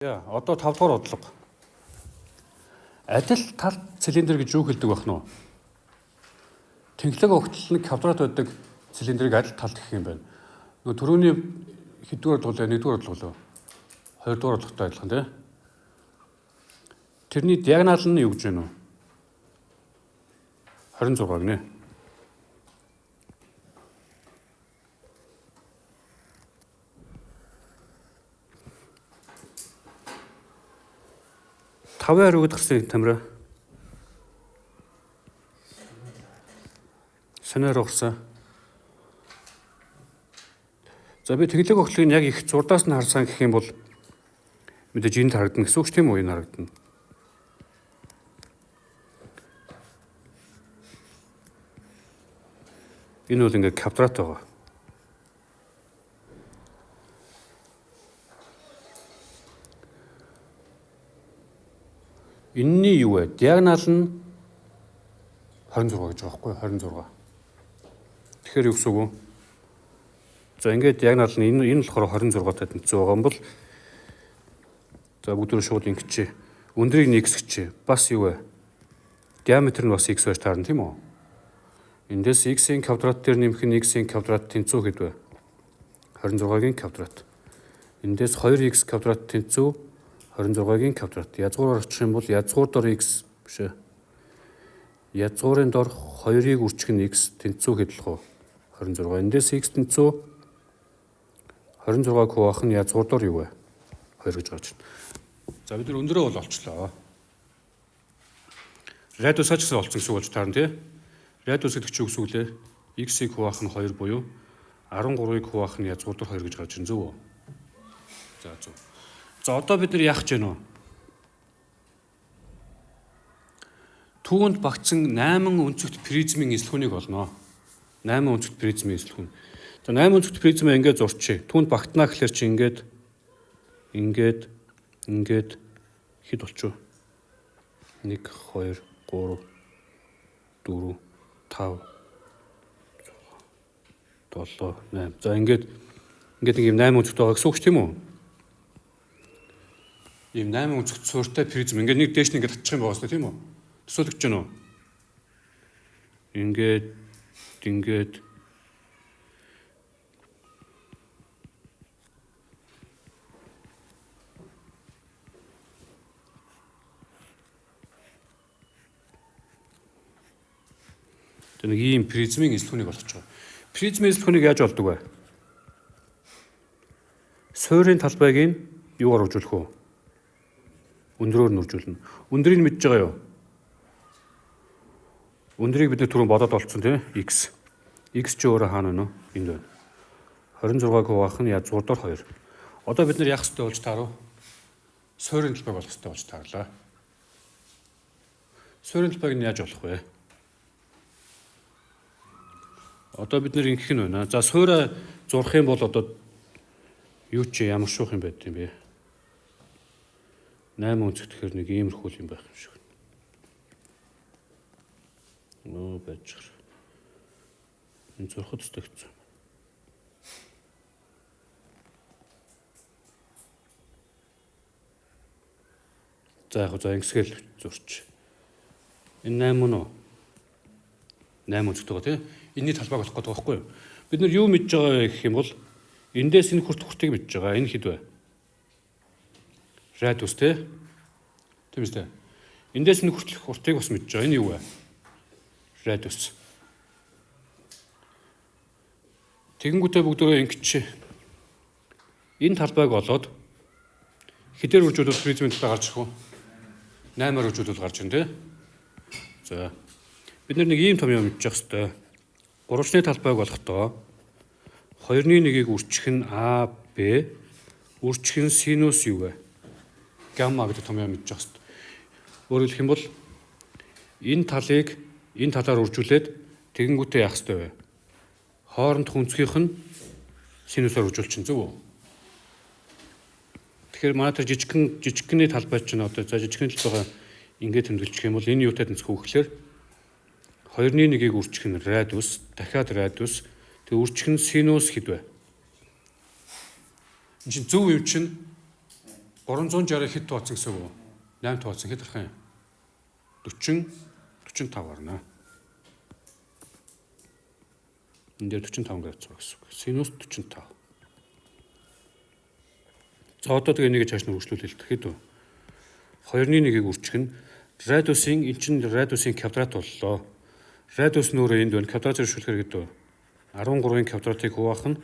За одоо 5 дугаар бодлого. Адил тал цилиндр гэж юу хэлдэг байх нь вэ? Тэнхлэг огтлол нь квадрат байдаг цилиндрийг адил тал гэх юм байна. Нөгөө түрүүний хэдвэр бодлого, нэгдүгээр бодлого, хоёрдугаар бодлоготой адилхан тийм. Тэрний диагонал нь юу гэж байна вэ? 26 гинэ. Тавын хариу гэдэг гарсан тамира. Санаар урсан. За би тэнхлэг огтлыг яг их зурдаас нь харсан гэх юм бол мэдээж энд харагдана гэсэн үг ч тийм үү, энэ харагдана. Энэ бол ингээд квадрат байгаа. Энэний юу вэ? Диагонал нь 26 гэж байгаа байхгүй юу? 26. Тэгэхээр юу гэсэн үг вэ? За ингээд диагонал нь энэ болохоор 26-тай тэнцүү байгаа юм бол за бүгд шууд ингэчээ. Өндрийг нь x гэчээ. Бас юу вэ? Диаметр нь бас x байж таарна тийм үү? Эндээс x-ийн квадрат дээр нэмэх нь x-ийн квадрат тэнцүү хэд вэ? 26-гийн квадрат. Эндээс 2x квадрат тэнцүү 26-гийн квадрат. Язгуур орчих юм бол язгуур дор x биш ээ. Язгуурын дор 2-ыг үржих нь x тэнцүү хэдэлх вэ? 26. Эндээс x тэнцүү 26 куб нь язгуур дор юу вэ? 2 гэж гарч байна. За бид нар өндөрөө бол олчлоо. Радиусаа ч гэсэн олцсон гэсэн үг болж таарна тий. Радиус гэдэг чинь юу гэсэн үг лээ? X-ийг хуваах нь 2 буюу 13-ыг хуваах нь язгуур дор 2 гэж гарч ирнэ зөв үү? За зөв. За одоо бид нар яах гэж байна вэ? Түүнд багтсан 8 өнцөгт призмын эслэхүүнийг олноо. 8 өнцөгт призмын эслэхүүн. За 8 өнцөгт призмээ ингээд зурчих. Түүнд багтнаа гэхэлэр чи ингээд хэд болчих вэ? 1 2 3 4 5 7 8. За ингээд юм 8 өнцөгт байгаа гэсэн үг ч тийм үү? Ийм 8 өнцөгт суурьтай призм ингээд нэг дээш нь ингээд татчих юм байгаа шүү тийм үү? Төсөөлөгч гэнэ үү? Ингээд тэг нэг ийм призмын эслэхүүнийг олгож байгаа. Призмын эслэхүүнийг яаж олдог вэ? Суурийн талбайг нь юугаар үржүүлэх вэ? Өндрөөр нь үржүүлнэ. Өндрийг мэдж байгаа юу? Өндрийг бид түрүүн бодоод олцсон тийм x. X ч өөрөө хаана вэ? Энд байна. 26 куб нь язгуур дор 2. Одоо бид нар яах ёстой болж таарав? Суурийн талбайг олох ёстой болж таарлаа. Суурийн талбайг нь яаж олох вэ? Одоо бид нар ингэх нь байна. За суураа зурх юм бол одоо юу ч ямар шуух юм байд юм бэ? 8 өнцөг тэгэхээр нэг иймэрхүү юм байх юм шиг. Нөө байж гэр. Энэ зурхад төстэй. За яг за ингэсгээл зурч. Энэ 8 нь 8 өнцөг байгаа тийм. Энэний талбайг олох гэдэг байхгүй юу? Бид нар юу мэдж байгаа гэх юм бол эндээс энэ хүртгийг мэдж байгаа. Энэ хэд вэ? Радиус тийм үстэй. Эндээс энэ хүртгийг бас мэдж байгаа. Энэ юу вэ? Радиус. Тэгэнгүүтээ бүгдөө ингэж энэ талбайг олоод хэдээр үржүүлвэл призмын талбай гарч ирэх вэ? 8-аар үржүүлвэл гарч ирнэ тийм. За бид нар нэг ийм том юм мэдчих хэвээр. Гурвчны талбайг олохдоо 2-ны 1-ийг үржих нь А, Б, үржих нь синус юу вэ? Гамма гэдэг том юм мэдчих хэвээр. Өөрөөр хэлэх юм бол энэ талыг энэ талаар үржүүлээд тэгэнгүүтээ яах ёстой вэ? Хоорондох өнцгийнх нь синусаар үржүүлчихэн зөв үү? Тэгэхээр манай тэр жижигхний талбай чинь одоо за жижигхний талбайгаа ингээд тэмдэглэх юм бол энэ юутай тэнцэх вэ гэхээр 2-ны 1-ийг үржих нь радиус, дахиад радиус, тэг үржих нь синус хэд вэ? Энэ чинь зөв юм чинь 360 хэд тооцсон гэсэн үг? 8 тооцсон хэд гарах юм? 40 45 гарна. Энд дээр 45 градус байгаа гэсэн үг. Синус 45. За одоо тэгээ энийг цааш нь үргэлжлүүлээ л хэд вэ? 2-ны 1-ийг үржих нь радиусын эн чинь радиусын квадрат боллоо. Радиус нь өөрөө энд байна. Квадратаар шүүлэхээр хэд вэ? 13-ын квадратыг хуваах нь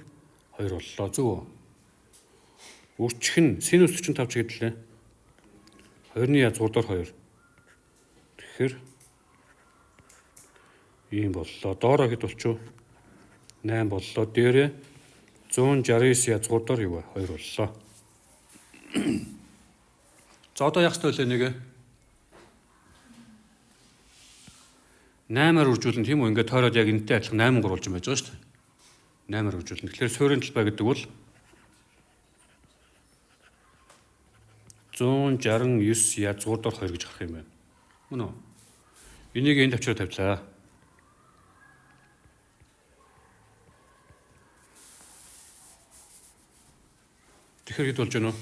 2 боллоо. Зөв үү? Үржих нь синус 45 ч гэдлээ. 2-ны язгуурдаар 2. Тэгэхээр ийм боллоо. Доороо хэд болчих вэ? 8 боллоо. Дээрээ 169 язгуурдаар юу вэ? 2 боллоо. За одоо яах ёстой вэ нэг? 8-аар үржүүлнэ тийм үү? Ингээд тойроод яг энэтэй адилхан 8 гурвалж юм байж байгаа шүү дээ. 8-аар үржүүлнэ. Тэгэхээр суурийн талбай гэдэг бол 169 язгуурдаар 2 гэж гарах юм байна. Мөн үү? Энийг энд авчираа тавьлаа. Тэгэхээр хэд болж байна вэ?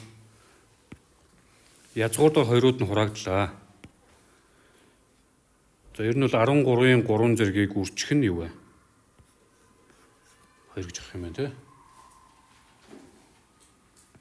Язгуурдаар 2-ууд нь хураагдлаа. За ер нь бол 13-ын 3 зэргийг үржих нь юу вэ? 2 гэж гарах юм байна тий.